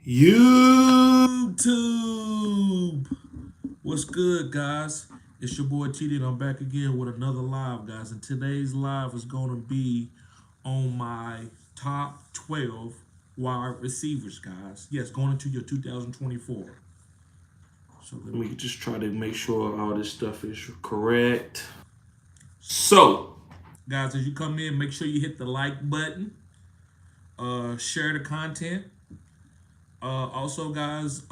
YouTube. What's good, guys? It's your boy TD, and I'm back again with another live, guys. And today's live is going to be on my top 12 wide receivers, guys. Yes, going into your 2024. So let me just try to make sure all this stuff is correct. So, guys, as you come in, make sure you hit the like button, share the content. Also, guys,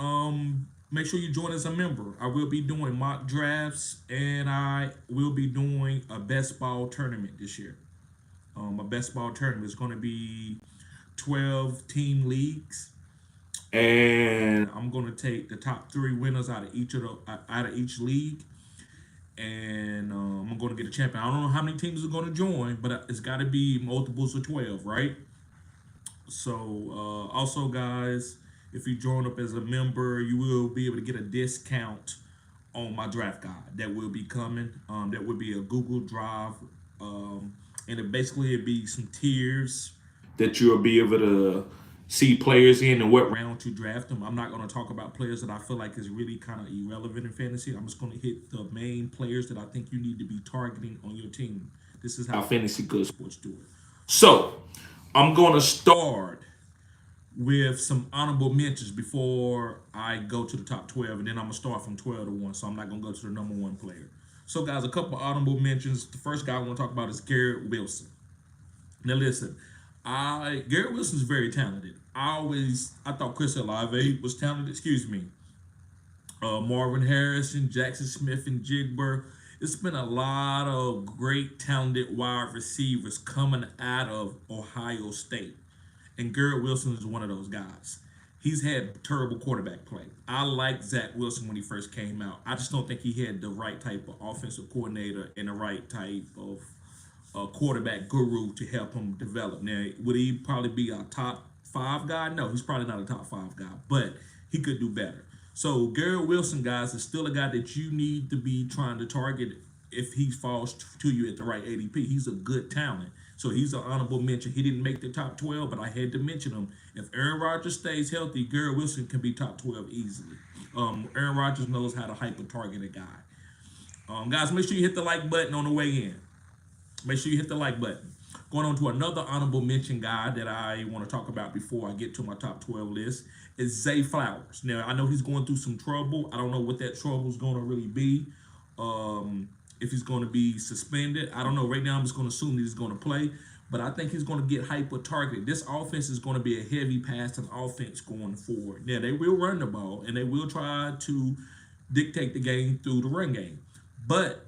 make sure you join as a member. I will be doing mock drafts, and I will be doing a best ball tournament this year. A best ball tournament is going to be 12 team leagues, and I'm going to take the top three winners out of each league, and I'm going to get a champion. I don't know how many teams are going to join, but it's got to be multiples of 12, right? So, also, guys, if you join up as a member, you will be able to get a discount on my draft guide that will be coming. That would be a Google Drive, and it'd be some tiers that you'll be able to see players in and what round to draft them. I'm not going to talk about players that I feel like is really kind of irrelevant in fantasy. I'm just going to hit the main players that I think you need to be targeting on your team. This is how Fantasy Good Sports do it. So, I'm going to start with some honorable mentions before I go to the top 12, and then I'm going to start from 12 to 1, so I'm not going to go to the number one player. So, guys, a couple honorable mentions. The first guy I want to talk about is Garrett Wilson. Now, listen, Garrett Wilson is very talented. I thought Chris Olave was talented, excuse me. Marvin Harrison, Jackson Smith, and Jigber. It's been a lot of great, talented wide receivers coming out of Ohio State. And Garrett Wilson is one of those guys. He's had terrible quarterback play. I liked Zach Wilson when he first came out. I just don't think he had the right type of offensive coordinator and the right type of quarterback guru to help him develop. Now, would he probably be a top five guy? No, he's probably not a top five guy, but he could do better. So Garrett Wilson, guys, is still a guy that you need to be trying to target if he falls to you at the right ADP. He's a good talent. So he's an honorable mention. He didn't make the top 12, but I had to mention him. If Aaron Rodgers stays healthy, Garrett Wilson can be top 12 easily. Aaron Rodgers knows how to hyper target a guy. Guys, make sure you hit the like button on the way in. Make sure you hit the like button. Going on to another honorable mention guy that I want to talk about before I get to my top 12 list is Zay Flowers. Now, I know he's going through some trouble. I don't know what that trouble is going to really be. If he's going to be suspended, I don't know. Right now, I'm just going to assume that he's going to play. But I think he's going to get hyper targeted. This offense is going to be a heavy passing offense going forward. Now, they will run the ball, and they will try to dictate the game through the run game. But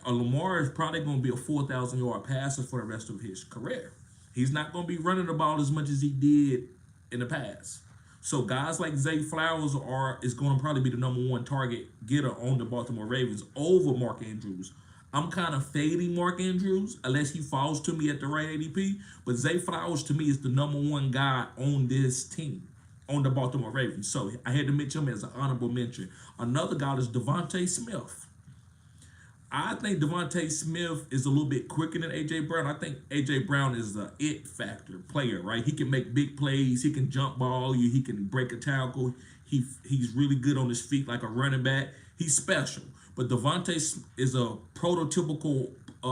Lamar is probably going to be a 4,000-yard passer for the rest of his career. He's not going to be running the ball as much as he did in the past. So guys like Zay Flowers is going to probably be the number one target getter on the Baltimore Ravens over Mark Andrews. I'm kind of fading Mark Andrews unless he falls to me at the right ADP. But Zay Flowers to me is the number one guy on this team, on the Baltimore Ravens. So I had to mention him as an honorable mention. Another guy is Devontae Smith. I think Devontae Smith is a little bit quicker than A.J. Brown. I think A.J. Brown is the it factor player, right? He can make big plays. He can jump ball you. He can break a tackle. He's really good on his feet like a running back. He's special. But Devontae is a prototypical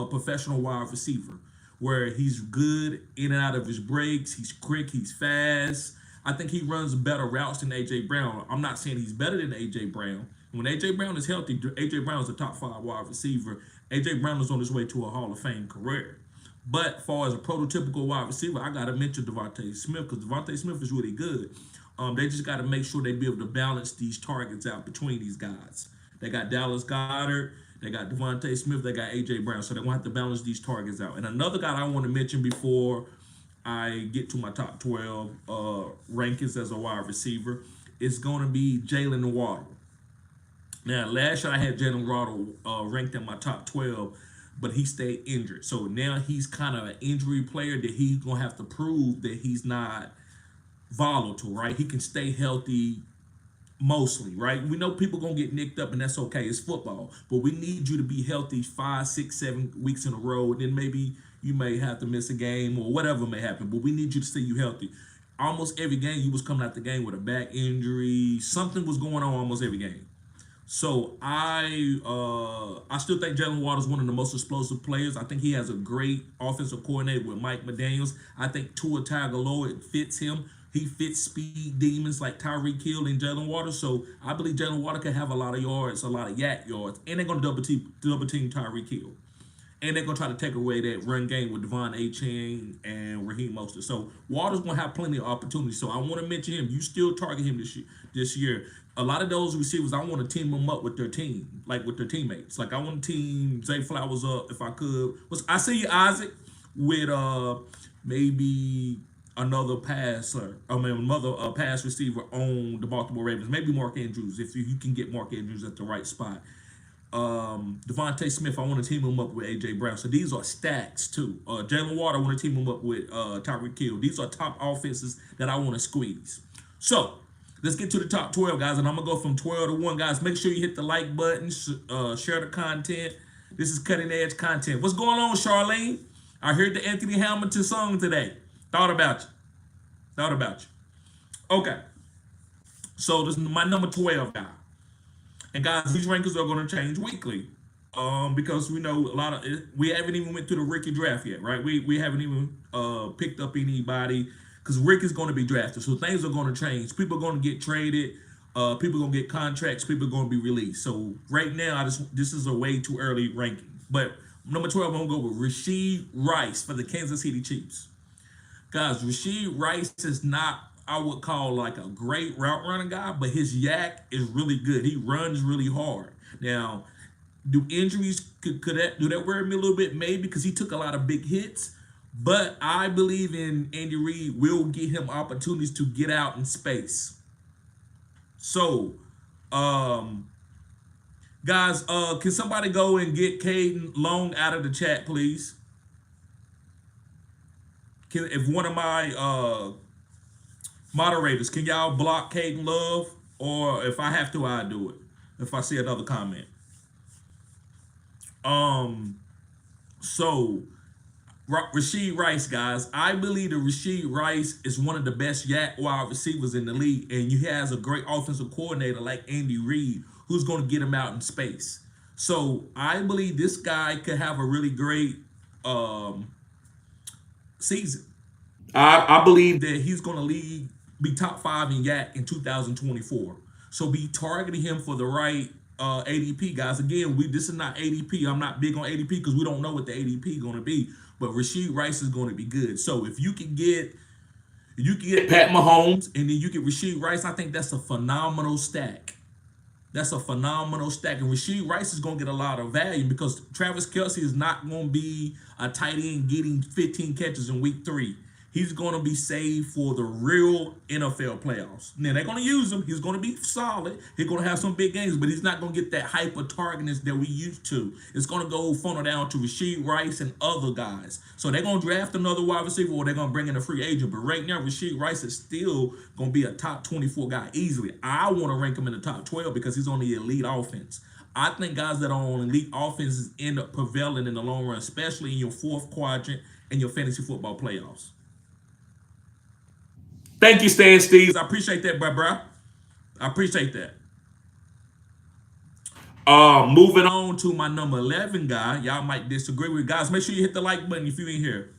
professional wide receiver where he's good in and out of his breaks. He's quick. He's fast. I think he runs better routes than A.J. Brown. I'm not saying he's better than A.J. Brown. When A.J. Brown is healthy, A.J. Brown is a top five wide receiver. A.J. Brown is on his way to a Hall of Fame career. But as far as a prototypical wide receiver, I got to mention Devontae Smith because Devontae Smith is really good. They just got to make sure they be able to balance these targets out between these guys. They got Dallas Goedert, they got Devontae Smith, they got A.J. Brown. So they're going to have to balance these targets out. And another guy I want to mention before I get to my top 12 rankings as a wide receiver is going to be Jalen Waddle. Now, last year I had Jalen Waddle ranked in my top 12, but he stayed injured. So now he's kind of an injury player that he's going to have to prove that he's not volatile, right? He can stay healthy mostly, right? We know people going to get nicked up, and that's okay. It's football. But we need you to be healthy 5, 6, 7 weeks in a row. And then maybe you may have to miss a game or whatever may happen. But we need you to stay healthy. almost every game you was coming out the game with a back injury. Something was going on almost every game. So I still think Jalen Waddle is one of the most explosive players. I think he has a great offensive coordinator with Mike McDaniels. I think Tua Tagovailoa, it fits him. He fits speed demons like Tyreek Hill and Jalen Waddle. So I believe Jalen Waddle can have a lot of yards, a lot of yak yards, and they're gonna double team Tyreek Hill. And they're gonna try to take away that run game with Devon A. Chain and Raheem Mostert. So Water's gonna have plenty of opportunities. So I want to mention him. You still target him this year. A lot of those receivers, I want to team them up with their team, like with their teammates. Like I want to team Zay Flowers up if I could. I see you, Isaac, with maybe another passer. I mean another pass receiver on the Baltimore Ravens. Maybe Mark Andrews if you can get Mark Andrews at the right spot. Devontae Smith, I want to team him up with AJ Brown. So these are stacks too. Jalen Water, I want to team him up with Tyreek Hill. These are top offenses that I want to squeeze. So let's get to the top 12, guys, and I'm gonna go from 12 to 1, guys. Make sure you hit the like button, share the content. This is cutting edge content. What's going on, Charlene? I heard the Anthony Hamilton song today. Thought about you. Thought about you. Okay. So this is my number 12 guy. And guys, these rankings are going to change weekly, because we know a lot of we haven't even went through the rookie draft yet, right? We haven't even picked up anybody because Rick is going to be drafted, so things are going to change. People are going to get traded, people are going to get contracts, people are going to be released. So right now, this is a way too early ranking. But number 12, I'm going to go with Rasheed Rice for the Kansas City Chiefs. Guys, Rasheed Rice is not, I would call like a great route running guy, but his yak is really good. He runs really hard. Now, do injuries could that do that worry me a little bit? Maybe because he took a lot of big hits. But I believe in Andy Reid will give him opportunities to get out in space. So, guys, can somebody go and get Caden Long out of the chat, please? If one of my moderators, can y'all block Caden Love? Or if I have to, I do it. If I see another comment. So Rasheed Rice, guys. I believe that Rasheed Rice is one of the best yak wide receivers in the league, and he has a great offensive coordinator like Andy Reid, who's going to get him out in space. So I believe this guy could have a really great season. I believe that he's going to be top 5 in yak in 2024. So be targeting him for the right ADP, guys. Again, this is not ADP. I'm not big on ADP because we don't know what the ADP is going to be. But Rasheed Rice is going to be good. So if you can get Pat Mahomes and then you get Rasheed Rice, I think that's a phenomenal stack. That's a phenomenal stack. And Rasheed Rice is going to get a lot of value because Travis Kelce is not going to be a tight end getting 15 catches in week 3. He's going to be saved for the real NFL playoffs. Now, they're going to use him. He's going to be solid. He's going to have some big games, but he's not going to get that hyper targetness that we used to. It's going to go funnel down to Rasheed Rice and other guys. So they're going to draft another wide receiver or they're going to bring in a free agent. But right now, Rasheed Rice is still going to be a top 24 guy easily. I want to rank him in the top 12 because he's on the elite offense. I think guys that are on elite offenses end up prevailing in the long run, especially in your fourth quadrant in your fantasy football playoffs. Thank you, Stan Steves. I appreciate that, bro. I appreciate that. Moving on to my number 11 guy. Y'all might disagree with guys. Make sure you hit the like button if you ain't here.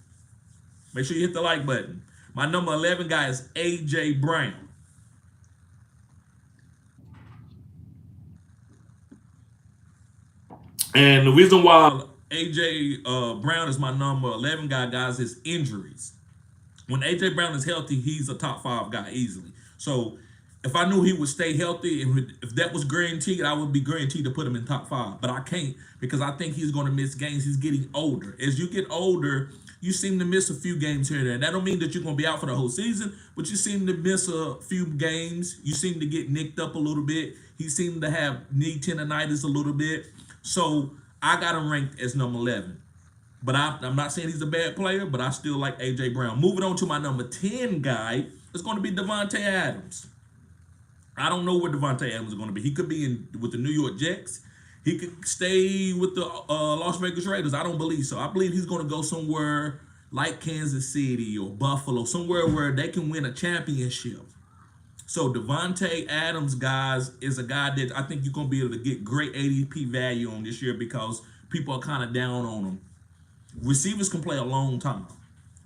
Make sure you hit the like button. My number 11 guy is A.J. Brown. And the reason why A.J. Brown is my number 11 guy, guys, is injuries. When A.J. Brown is healthy, he's a top 5 guy easily. So if I knew he would stay healthy, if that was guaranteed, I would be guaranteed to put him in top 5. But I can't because I think he's going to miss games. He's getting older. As you get older, you seem to miss a few games here and there. That don't mean that you're going to be out for the whole season, but you seem to miss a few games. You seem to get nicked up a little bit. He seemed to have knee tendonitis a little bit. So I got him ranked as number 11. But I'm not saying he's a bad player, but I still like A.J. Brown. Moving on to my number 10 guy, it's going to be Davante Adams. I don't know where Davante Adams is going to be. He could be with the New York Jets. He could stay with the Las Vegas Raiders. I don't believe so. I believe he's going to go somewhere like Kansas City or Buffalo, somewhere where they can win a championship. So Devontae Adams, guys, is a guy that I think you're going to be able to get great ADP value on this year because people are kind of down on him. Receivers can play a long time.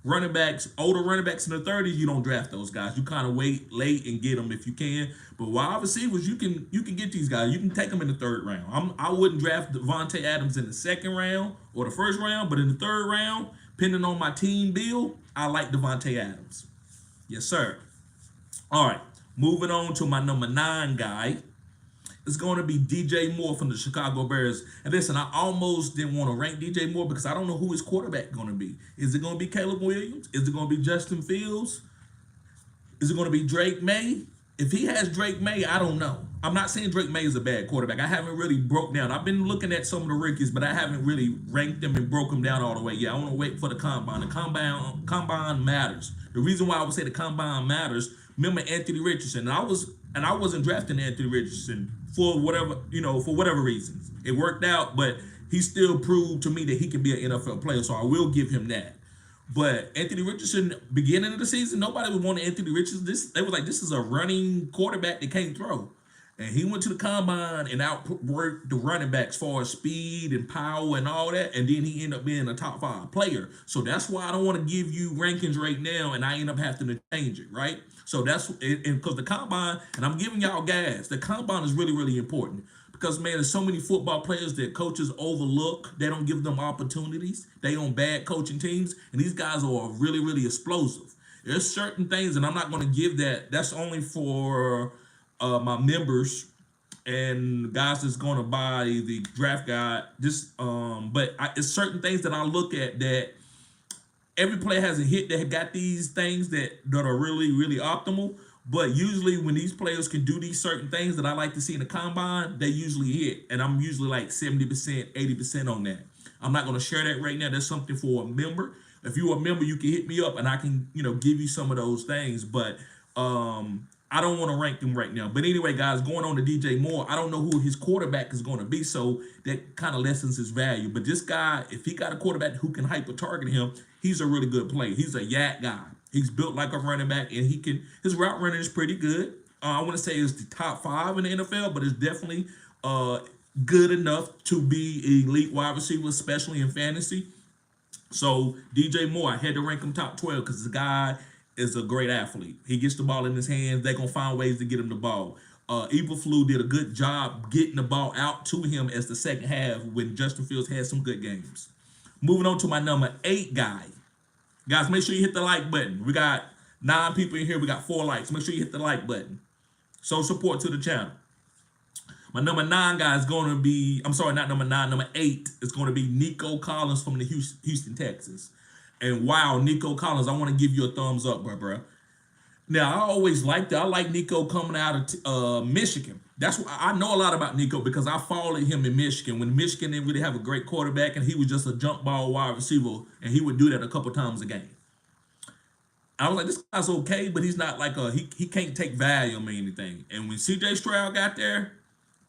Running backs, older running backs in the 30s, you don't draft those guys. You kind of wait late and get them if you can. But wide receivers, you can get these guys. You can take them in the third round. I wouldn't draft Devontae Adams in the second round or the first round, but in the third round, depending on my team build, I like Devontae Adams. Yes, sir. All right, moving on to my number 9 guy. It's going to be DJ Moore from the Chicago Bears. And listen, I almost didn't want to rank DJ Moore because I don't know who his quarterback is going to be. Is it going to be Caleb Williams? Is it going to be Justin Fields? Is it going to be Drake May? If he has Drake May, I don't know. I'm not saying Drake May is a bad quarterback. I haven't really broke down. I've been looking at some of the rookies, but I haven't really ranked them and broke them down all the way. Yeah, I want to wait for the combine. The combine matters. The reason why I would say the combine matters, remember Anthony Richardson. I wasn't drafting Anthony Richardson for whatever reasons. It worked out, but he still proved to me that he can be an NFL player, so I will give him that. But Anthony Richardson, beginning of the season, nobody would want Anthony Richardson. They was like, this is a running quarterback that can't throw. And he went to the combine and outworked the running backs as far as speed and power and all that. And then he ended up being a top 5 player. So that's why I don't want to give you rankings right now and I end up having to change it, right? So that's because the combine, and I'm giving y'all gas, the combine is really, really important. Because, man, there's so many football players that coaches overlook. They don't give them opportunities. They on bad coaching teams. And these guys are really, really explosive. There's certain things, and I'm not going to give that. That's only for my members and guys that's going to buy the draft guide. It's certain things that I look at that every player has a hit that got these things that are really, really optimal. But usually when these players can do these certain things that I like to see in the combine, they usually hit. And I'm usually like 70%, 80% on that. I'm not going to share that right now. That's something for a member. If you're a member, you can hit me up and I can, give you some of those things. But I don't want to rank them right now. But anyway, guys, going on to DJ Moore, I don't know who his quarterback is going to be. So that kind of lessens his value. But this guy, if he got a quarterback who can hyper target him, he's a really good player. He's a yak guy. He's built like a running back, and his route running is pretty good. I want to say it's the top 5 in the NFL, but it's definitely good enough to be elite wide receiver, especially in fantasy. So DJ Moore, I had to rank him top 12 because the guy is a great athlete. He gets the ball in his hands. They're going to find ways to get him the ball. Eberflus did a good job getting the ball out to him as the second half when Justin Fields had some good games. Moving on to my number 8 guy. Guys, make sure you hit the like button. We got 9 people in here. We got 4 likes. Make sure you hit the like button. Show support to the channel. My number 9 guy is going to be, I'm sorry, not number 9, number 8 is going to be Nico Collins from the Houston, Texas. And wow, Nico Collins, I want to give you a thumbs up, bro. Now, I always liked it. I like Nico coming out of Michigan. That's why I know a lot about Nico because I followed him in Michigan when Michigan didn't really have a great quarterback and he was just a jump ball wide receiver and he would do that a couple times a game. I was like, this guy's okay, but he's not like he can't take volume or anything. And when CJ Stroud got there,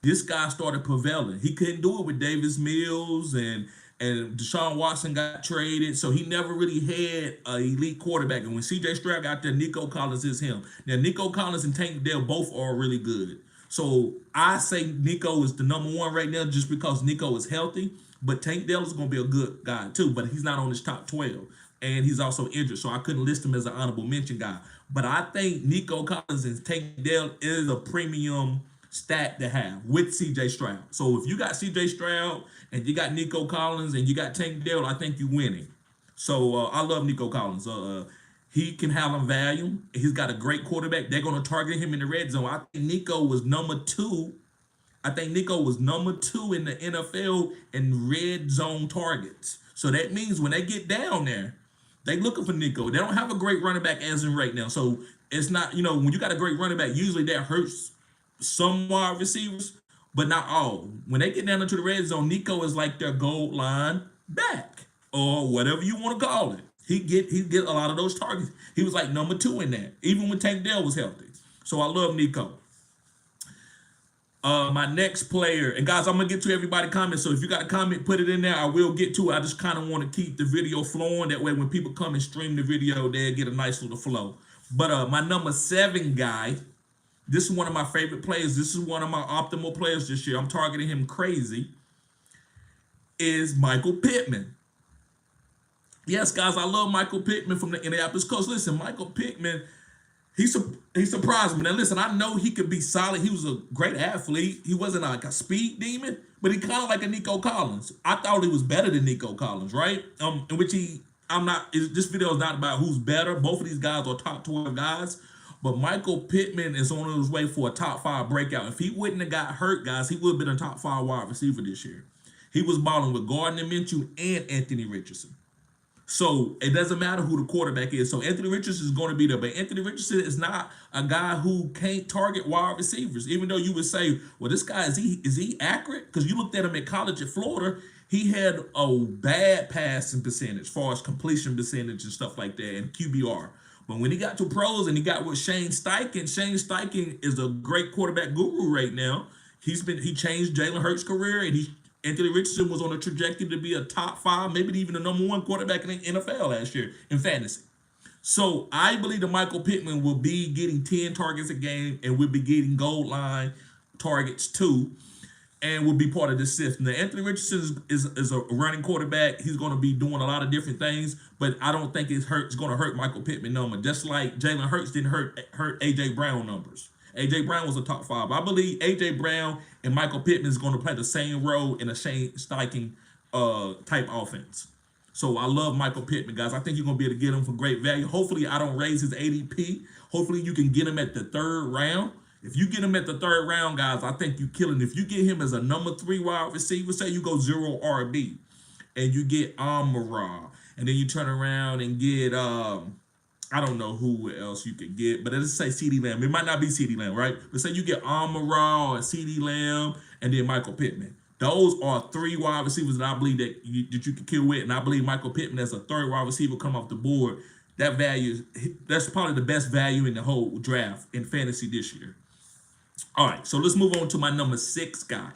this guy started prevailing. He couldn't do it with Davis Mills and Deshaun Watson got traded, so he never really had an elite quarterback. And when CJ Stroud got there, Nico Collins is him. Now, Nico Collins and Tank Dell both are really good. So I say Nico is the number 1 right now just because Nico is healthy. But Tank Dell is going to be a good guy too, but he's not on his top 12. And he's also injured, so I couldn't list him as an honorable mention guy. But I think Nico Collins and Tank Dell is a premium stat to have with CJ Stroud. So if you got CJ Stroud and you got Nico Collins and you got Tank Dell, I think you're winning. So I love Nico Collins. He can have value. He's got a great quarterback. They're going to target him in the red zone. I think Nico was number 2. I think Nico was number 2 in the NFL in red zone targets. So that means when they get down there, they looking for Nico. They don't have a great running back as in right now. So it's not, when you got a great running back, usually that hurts some wide receivers, but not all. When they get down into the red zone, Nico is like their goal line back or whatever you want to call it. He get a lot of those targets. He was like number 2 in that, even when Tank Dell was healthy. So I love Nico. My next player, and guys, I'm gonna get to everybody comments. So if you got a comment, put it in there. I will get to it. I just kind of want to keep the video flowing. That way, when people come and stream the video, they'll get a nice little flow. But my number 7 guy, this is one of my favorite players. This is one of my optimal players this year. I'm targeting him crazy. Is Michael Pittman. Yes, guys, I love Michael Pittman from the Indianapolis Colts. Listen, Michael Pittman, he surprised me. Now, listen, I know he could be solid. He was a great athlete. He wasn't like a speed demon, but he kind of like a Nico Collins. I thought he was better than Nico Collins, right? In which this video is not about who's better. Both of these guys are top 12 guys. But Michael Pittman is on his way for a top 5 breakout. If he wouldn't have got hurt, guys, he would have been a top 5 wide receiver this year. He was balling with Gardner Minshew and Anthony Richardson. So it doesn't matter who the quarterback is. So Anthony Richardson is going to be there. But Anthony Richardson is not a guy who can't target wide receivers. Even though you would say, well, this guy, is he accurate? Because you looked at him at college at Florida, he had a bad passing percentage as far as completion percentage and stuff like that and QBR. But when he got to pros and he got with Shane Steichen is a great quarterback guru right now. He changed Jalen Hurts' career, and Anthony Richardson was on a trajectory to be a top 5, maybe even the number 1 quarterback in the NFL last year in fantasy. So I believe that Michael Pittman will be getting 10 targets a game and will be getting goal line targets too, and will be part of this system. Now, Anthony Richardson is a running quarterback. He's going to be doing a lot of different things, but I don't think it's going to hurt Michael Pittman number, just like Jalen Hurts didn't hurt A.J. Brown numbers. A.J. Brown was a top 5. I believe A.J. Brown and Michael Pittman is going to play the same role in a Shane Steichen type offense. So I love Michael Pittman, guys. I think you're going to be able to get him for great value. Hopefully, I don't raise his ADP. Hopefully, you can get him at the 3rd round. If you get him at the 3rd round, guys, I think you kill him. If you get him as a number 3 wide receiver, say you go 0 RB, and you get Amara, and then you turn around and get I don't know who else you could get, but let's say CeeDee Lamb. It might not be CeeDee Lamb, right? But say you get Amara or CeeDee Lamb and then Michael Pittman. Those are 3 wide receivers that I believe that you can kill with, and I believe Michael Pittman as a 3rd wide receiver come off the board. That's probably the best value in the whole draft in fantasy this year. All right, so let's move on to my number 6 guy.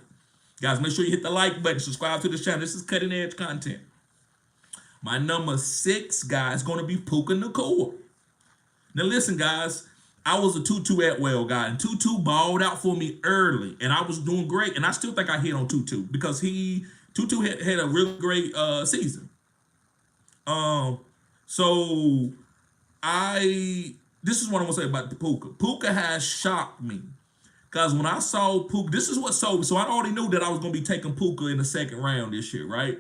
Guys, make sure you hit the like button, subscribe to the channel. This is cutting edge content. My number 6 guy is going to be Puka Nacua. Now listen, guys, I was a Tutu Atwell guy, and Tutu balled out for me early, and I was doing great, and I still think I hit on Tutu because Tutu had a really great season. So this is what I want to say about the Puka. Puka has shocked me. Because when I saw Puka, this is what sold me. So I already knew that I was going to be taking Puka in the 2nd round this year, right?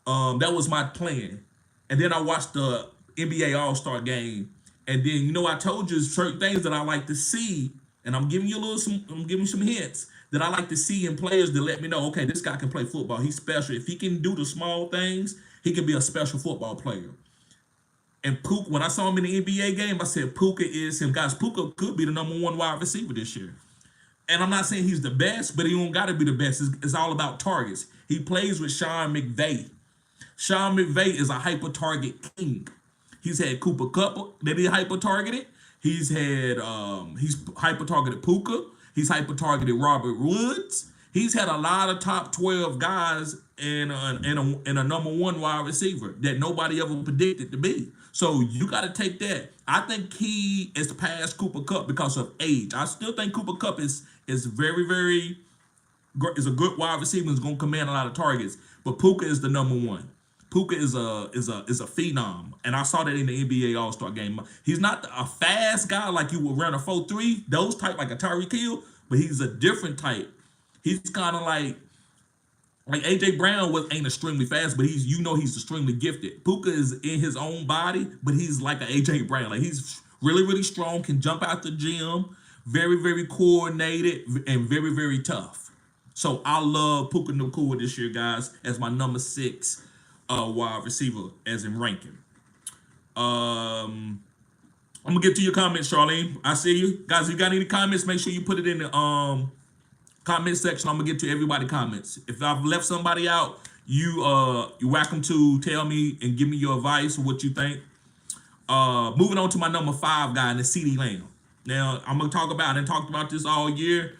That was my plan. And then I watched the NBA All-Star game. And then, I told you certain things that I like to see. And I'm giving you some hints that I like to see in players that let me know, okay, this guy can play football. He's special. If he can do the small things, he can be a special football player. And Puka, when I saw him in the NBA game, I said, Puka is him. Guys, Puka could be the number 1 wide receiver this year. And I'm not saying he's the best, but he don't got to be the best. It's all about targets. He plays with Sean McVay. Sean McVay is a hyper-target king. He's had Cooper Kupp that he hyper-targeted. He's hyper-targeted Puka. He's hyper-targeted Robert Woods. He's had a lot of top 12 guys and a number 1 wide receiver that nobody ever predicted to be. So you got to take that. I think he is past Cooper Kupp because of age. I still think Cooper Kupp is very, very is a good wide receiver and is going to command a lot of targets. But Puka is the number 1. Puka is a phenom, and I saw that in the NBA All-Star game. He's not a fast guy like you would run a 4.3, those type like a Tyreek Hill, but he's a different type. He's kind of like A.J. Brown ain't extremely fast, but he's extremely gifted. Puka is in his own body, but he's like an A.J. Brown. Like he's really, really strong, can jump out the gym, very, very coordinated, and very, very tough. So I love Puka Nacua this year, guys, as my number 6 wide receiver as in ranking. I'm gonna get to your comments, Charlene. I see you guys. If you got any comments, make sure you put it in the comment section. I'm gonna get to everybody's comments. If I've left somebody out, you're welcome to tell me and give me your advice or what you think. Moving on to my number 5 guy, and the CeeDee Lamb. Now I'm gonna talk about and talked about this all year.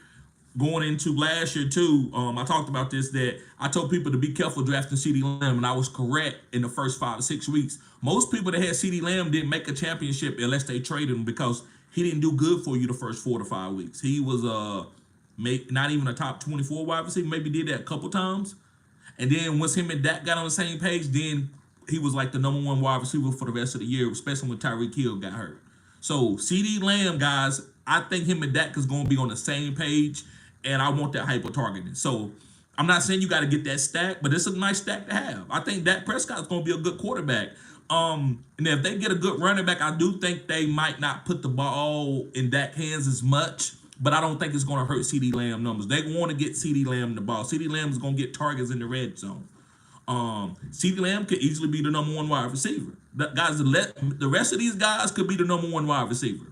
going into last year too, I talked about this, that I told people to be careful drafting CeeDee Lamb, and I was correct in the first 5 to 6 weeks. Most people that had CeeDee Lamb didn't make a championship unless they traded him, because he didn't do good for you the first 4 to 5 weeks. He was not even a top 24 wide receiver. Maybe did that a couple times, and then once him and Dak got on the same page, then he was like the #1 wide receiver for the rest of the year, especially when Tyreek Hill got hurt. So CeeDee Lamb, guys, I think him and Dak is going to be on the same page, and I want that hyper targeting. So I'm not saying you got to get that stack, but it's a nice stack to have. I think Dak Prescott's going to be a good quarterback. And if they get a good running back, I do think they might not put the ball in Dak's hands as much, but I don't think it's going to hurt CeeDee Lamb numbers. They want to get CeeDee Lamb the ball. CeeDee Lamb is going to get targets in the red zone. CeeDee Lamb could easily be the #1 wide receiver. Guys, the rest of these guys could be the #1 wide receiver.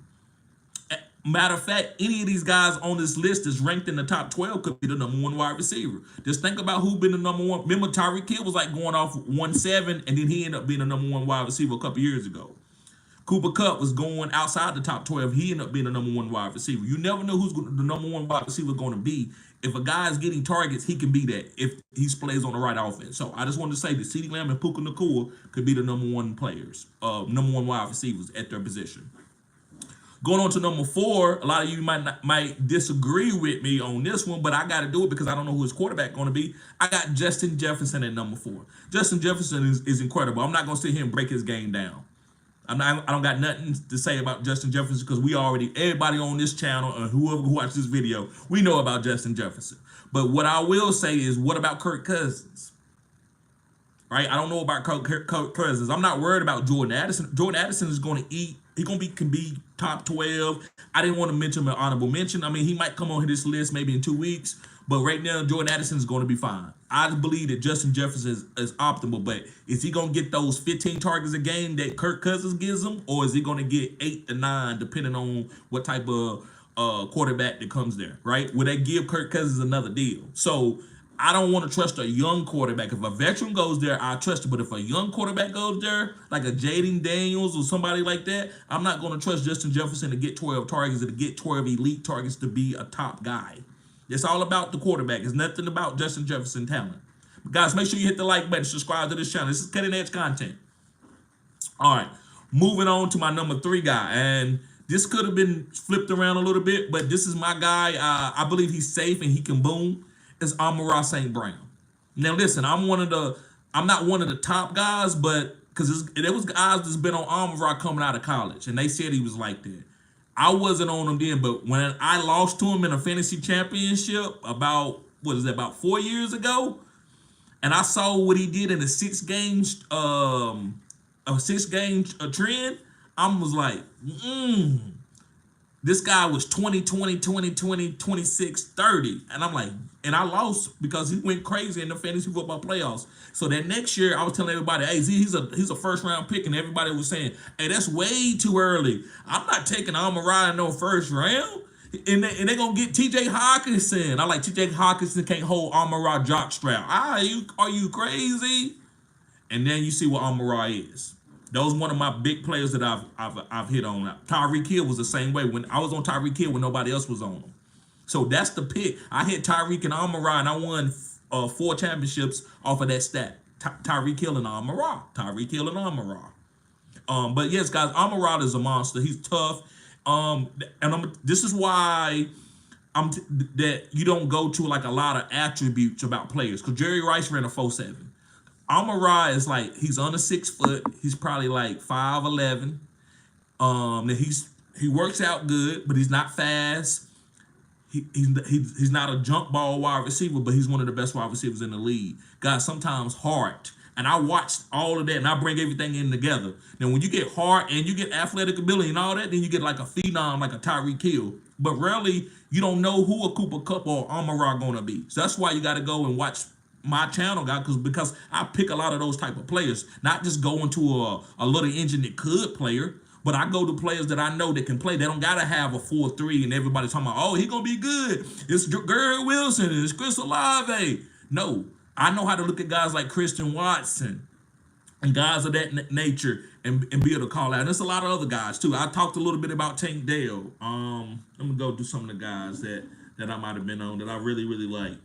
Matter of fact, any of these guys on this list is ranked in the top 12 could be the #1 wide receiver. Just think about who been the #1. Remember, Tyreek Hill was like going off 1-7, and then he ended up being the #1 wide receiver a couple years ago. Cooper Kupp was going outside the top 12. He ended up being the #1 wide receiver. You never know who's the #1 wide receiver going to be. If a guy is getting targets, he can be that if he plays on the right offense. So I just wanted to say that CeeDee Lamb and Puka Nacua could be the #1 players, #1 wide receivers at their position. Going on to #4, a lot of you might disagree with me on this one, but I got to do it because I don't know who his quarterback going to be. I got Justin Jefferson at #4. Justin Jefferson is incredible. I'm not going to sit here and break his game down. I don't got nothing to say about Justin Jefferson because everybody on this channel and whoever who watched this video, we know about Justin Jefferson. But what I will say is, what about Kirk Cousins? Right? I don't know about Kirk Cousins. I'm not worried about Jordan Addison. Jordan Addison is going to eat. Can be top 12. I didn't want to mention an honorable mention. I mean, he might come on this list maybe in 2 weeks. But right now, Jordan Addison is going to be fine. I believe that Justin Jefferson is optimal. But is he going to get those 15 targets a game that Kirk Cousins gives him? Or is he going to get 8 to 9, depending on what type of quarterback that comes there, right? Will they give Kirk Cousins another deal? So I don't want to trust a young quarterback. If a veteran goes there, I trust it. But if a young quarterback goes there, like a Jaden Daniels or somebody like that, I'm not going to trust Justin Jefferson to get 12 targets or to get 12 elite targets to be a top guy. It's all about the quarterback. It's nothing about Justin Jefferson talent. But guys, make sure you hit the like button, subscribe to this channel. This is cutting edge content. All right, moving on to my #3 guy. And this could have been flipped around a little bit, but this is my guy. I believe he's safe and he can boom. Is Amon-Ra St. Brown. Now listen, I'm not one of the top guys, but because there was guys that's been on Amon-Ra coming out of college, and they said he was like that. I wasn't on him then, but when I lost to him in a fantasy championship about 4 years ago, and I saw what he did in a 6 games trend, I was like, this guy was 20, 20, 20, 20, 26, 30. And I'm like, and I lost because he went crazy in the fantasy football playoffs. So that next year, I was telling everybody, hey, he's a first-round pick, and everybody was saying, hey, that's way too early. I'm not taking Amon-Ra in no first round. And they're going to get T.J. Hawkinson. I like T.J. Hawkinson can't hold Amon-Ra jockstrap. Are you crazy? And then you see what Amon-Ra is. That was one of my big players that I've hit on. Tyreek Hill was the same way. When I was on Tyreek Hill when nobody else was on him. So that's the pick. I hit Tyreek and Amon-Ra, and I won 4 championships off of that stat. Tyreek Hill and Amon-Ra. Tyreek Hill and Amon-Ra. But yes, guys, Amon-Ra is a monster. He's tough. This is why that you don't go to like a lot of attributes about players. Because Jerry Rice ran a 4.7. Amon-Ra is like, he's under 6 foot. He's probably like 5'11". He works out good, but he's not fast. He's not a jump ball wide receiver, but he's one of the best wide receivers in the league. Guys, sometimes heart. And I watched all of that, and I bring everything in together. Now, when you get heart and you get athletic ability and all that, then you get like a phenom, like a Tyreek Hill. But rarely, you don't know who a Cooper Kupp or Amon-Ra going to be. So that's why you got to go and watch my channel, guys, because I pick a lot of those type of players. Not just going to a little engine that could player, but I go to players that I know that can play. They don't got to have a 4.3 and everybody's talking about, oh, he going to be good. It's Garrett Wilson. It's Chris Olave. No, I know how to look at guys like Christian Watson and guys of that nature and be able to call out. And there's a lot of other guys, too. I talked a little bit about Tank Dell. Let me go do some of the guys that that I might have been on that I really, really liked.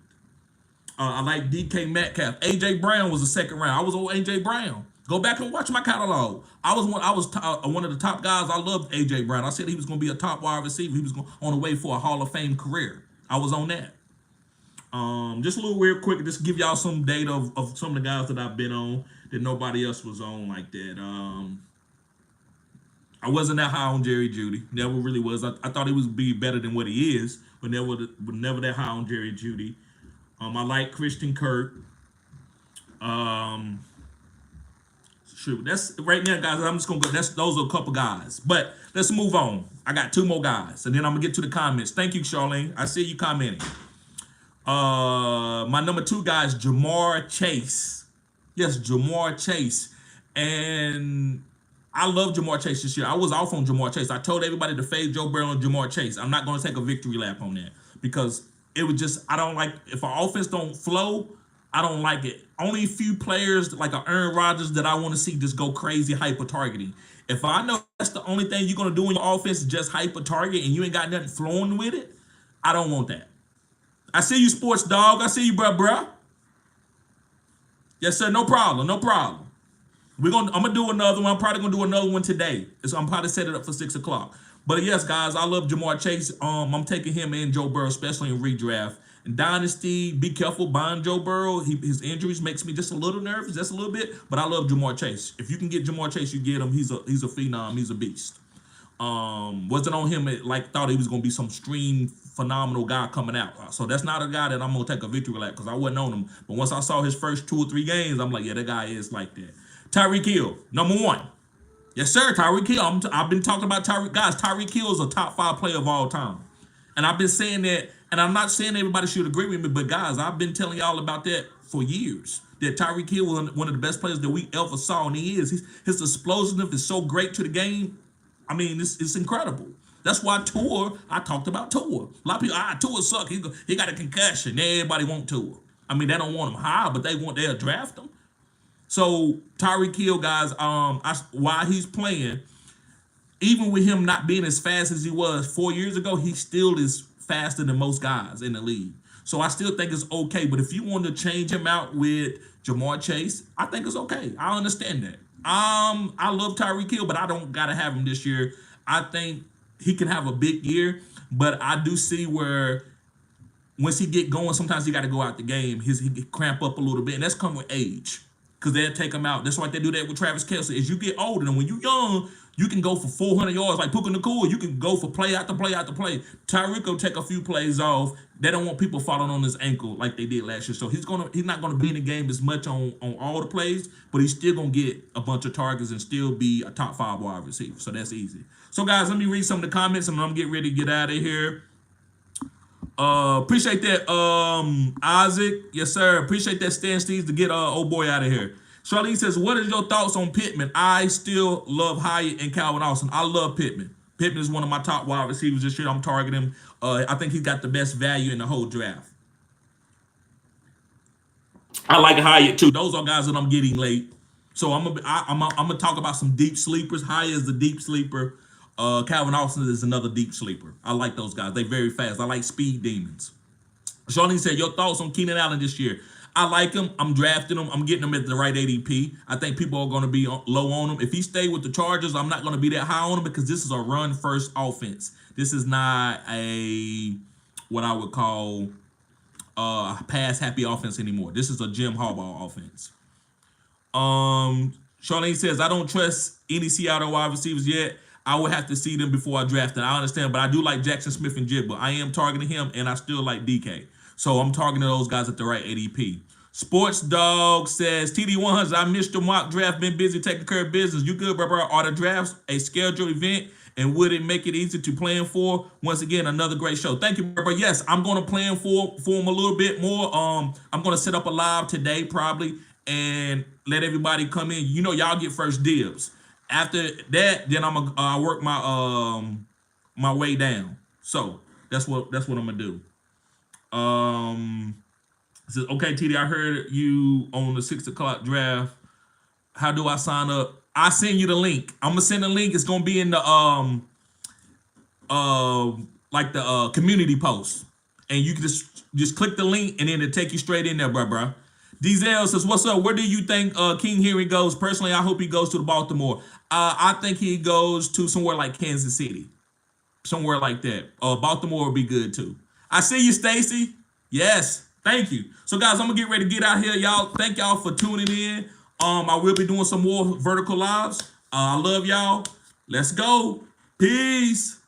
I like DK Metcalf. AJ Brown was the second round. I was on AJ Brown. Go back and watch my catalog. One of the top guys. I loved AJ Brown. I said he was going to be a top wide receiver. He was on the way for a Hall of Fame career. I was on that. Just a little real quick, just give y'all some data of some of the guys that I've been on that nobody else was on like that. I wasn't that high on Jerry Jeudy. Never really was. I thought he was be better than what he is, but never that high on Jerry Jeudy. I like Christian Kirk. Shoot, that's right now, guys. I'm just gonna go. Those are a couple guys, but let's move on. I got two more guys, and then I'm gonna get to the comments. Thank you, Charlene. I see you commenting. My number 2 guy is Jamar Chase. Yes, Jamar Chase, and I love Jamar Chase this year. I was off on Jamar Chase. I told everybody to fade Joe Burrow and Jamar Chase. I'm not going to take a victory lap on that because it was just, I don't like, if our offense don't flow, I don't like it. Only a few players like a Aaron Rodgers that I want to see just go crazy hyper targeting. If I know that's the only thing you're going to do in your offense is just hyper target and you ain't got nothing flowing with it, I don't want that. I see you, sports dog. I see you, bruh. Yes, sir. No problem. No problem. I'm gonna do another one. I'm probably gonna do another one today. So I'm probably set it up for 6 o'clock. But yes, guys, I love Jamar Chase. I'm taking him and Joe Burrow, especially in redraft. In Dynasty, be careful buying Joe Burrow. His injuries makes me just a little nervous, just a little bit. But I love Jamar Chase. If you can get Jamar Chase, you get him. He's a phenom. He's a beast. Wasn't on him thought he was gonna be some stream phenomenal guy coming out. So that's not a guy that I'm gonna take a victory lap because I wasn't on him. But once I saw his first 2 or 3 games, I'm like, yeah, that guy is like that. Tyreek Hill, number 1. Yes, sir, Tyreek Hill. I've been talking about Tyreek. Guys, Tyreek Hill is a top 5 player of all time. And I've been saying that, and I'm not saying everybody should agree with me, but guys, I've been telling y'all about that for years. That Tyreek Hill was one of the best players that we ever saw, and he is. His explosiveness is so great to the game. I mean, it's incredible. That's why I talked about Tua. A lot of people, Tua suck. He got a concussion. Everybody want Tua. I mean, they don't want him high, but they'll draft him. So Tyreek Hill, guys, while he's playing, even with him not being as fast as he was 4 years ago, he still is faster than most guys in the league. So I still think it's okay. But if you want to change him out with Jamar Chase, I think it's okay. I understand that. I love Tyreek Hill, but I don't gotta have him this year. I think he can have a big year, but I do see where once he get going, sometimes he got to go out the game. He get cramp up a little bit, and that's come with age. Because they'll take him out. That's why they do that with Travis Kelce. As you get older, and when you're young, you can go for 400 yards like Puka Nacua. You can go for play after play after play. Tyreek will take a few plays off. They don't want people falling on his ankle like they did last year. So he's not gonna be in the game as much on all the plays, but he's still gonna get a bunch of targets and still be a top 5 wide receiver. So that's easy. So guys, let me read some of the comments and I'm getting ready to get out of here. Appreciate that, Isaac. Yes, sir. Appreciate that, Stan Steves, to get old boy out of here. Charlene says, what is your thoughts on Pittman? I still love Hyatt and Calvin Austin. I love Pittman. Pittman is one of my top wide receivers this year. I'm targeting him. I think he's got the best value in the whole draft. I like Hyatt too. Those are guys that I'm getting late. So I'm gonna talk about some deep sleepers. Hyatt is the deep sleeper. Calvin Austin is another deep sleeper. I like those guys. They're very fast. I like speed demons. Charlene said, your thoughts on Keenan Allen this year? I like him. I'm drafting him. I'm getting him at the right ADP. I think people are going to be low on him. If he stay with the Chargers, I'm not going to be that high on him because this is a run-first offense. This is not what I would call pass-happy offense anymore. This is a Jim Harbaugh offense. Charlene says, I don't trust any Seattle wide receivers yet. I would have to see them before I draft them. I understand, but I do like Jackson Smith and Jigba. I am targeting him, and I still like DK. So I'm targeting those guys at the right ADP. Sports Dog says, TD100, I missed your mock draft, been busy taking care of business. You good, bro? Are the drafts a scheduled event, and would it make it easy to plan for? Once again, another great show. Thank you, bro. Yes, I'm going to plan for them a little bit more. I'm going to set up a live today probably and let everybody come in. You know, y'all get first dibs. After that, then I'm gonna work my my way down. So that's what I'm gonna do. Says, okay, TD, I heard you on the 6 o'clock draft. How do I sign up? I send you the link. I'm gonna send the link. It's gonna be in the like the community post. and you can just click the link, and then it'll take you straight in there, bro. Diesel says, "What's up? Where do you think King Henry goes? Personally, I hope he goes to the Baltimore. I think he goes to somewhere like Kansas City, somewhere like that. Baltimore would be good too. I see you, Stacy. Yes, thank you. So, guys, I'm gonna get ready to get out here, y'all. Thank y'all for tuning in. I will be doing some more vertical lives. I love y'all. Let's go. Peace."